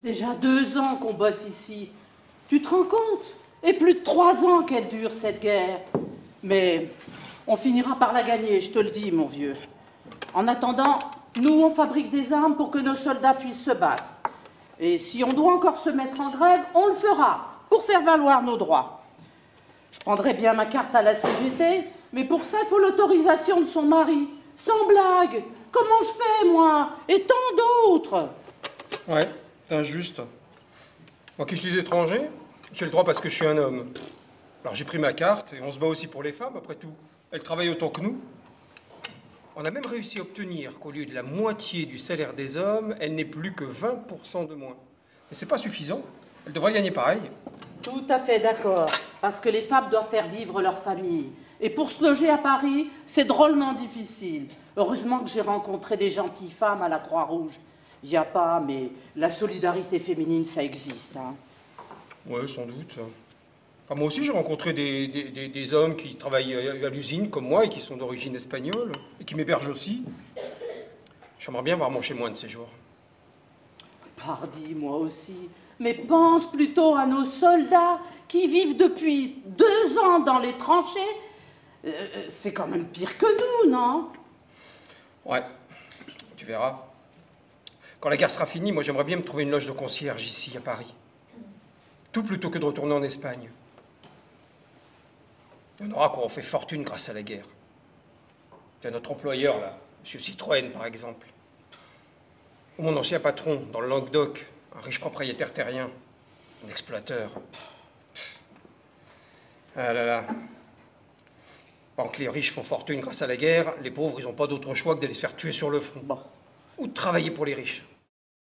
Déjà 2 ans qu'on bosse ici. Tu te rends compte? Et plus de 3 ans qu'elle dure, cette guerre. Mais on finira par la gagner, je te le dis, mon vieux. En attendant, nous, on fabrique des armes pour que nos soldats puissent se battre. Et si on doit encore se mettre en grève, on le fera, pour faire valoir nos droits. Je prendrai bien ma carte à la CGT, mais pour ça, il faut l'autorisation de son mari. Sans blague. Comment je fais, moi? Et tant d'autres. Ouais, c'est injuste. Moi qui suis étranger, j'ai le droit parce que je suis un homme. Alors j'ai pris ma carte et on se bat aussi pour les femmes, après tout. Elles travaillent autant que nous. On a même réussi à obtenir qu'au lieu de la moitié du salaire des hommes, elles n'aient plus que 20% de moins. Mais c'est pas suffisant. Elles devraient gagner pareil. Tout à fait d'accord. Parce que les femmes doivent faire vivre leur famille. Et pour se loger à Paris, c'est drôlement difficile. Heureusement que j'ai rencontré des gentilles femmes à la Croix-Rouge. Il n'y a pas, mais la solidarité féminine, ça existe. Hein. Ouais, sans doute. Enfin, moi aussi, j'ai rencontré des hommes qui travaillent à l'usine comme moi et qui sont d'origine espagnole et qui m'hébergent aussi. J'aimerais bien voir mon chez moi un de ces jours. Pardi, moi aussi. Mais pense plutôt à nos soldats qui vivent depuis 2 ans dans les tranchées. C'est quand même pire que nous, non? Ouais, tu verras. Quand la guerre sera finie, moi j'aimerais bien me trouver une loge de concierge ici, à Paris. Tout plutôt que de retourner en Espagne. Il y en aura qui auront fait fortune grâce à la guerre. Il y a notre employeur, là, M. Citroën, par exemple. Ou mon ancien patron, dans le Languedoc, un riche propriétaire terrien, un exploiteur. Ah là là. Pendant que les riches font fortune grâce à la guerre, les pauvres, ils n'ont pas d'autre choix que d'aller se faire tuer sur le front. Bon. Ou de travailler pour les riches.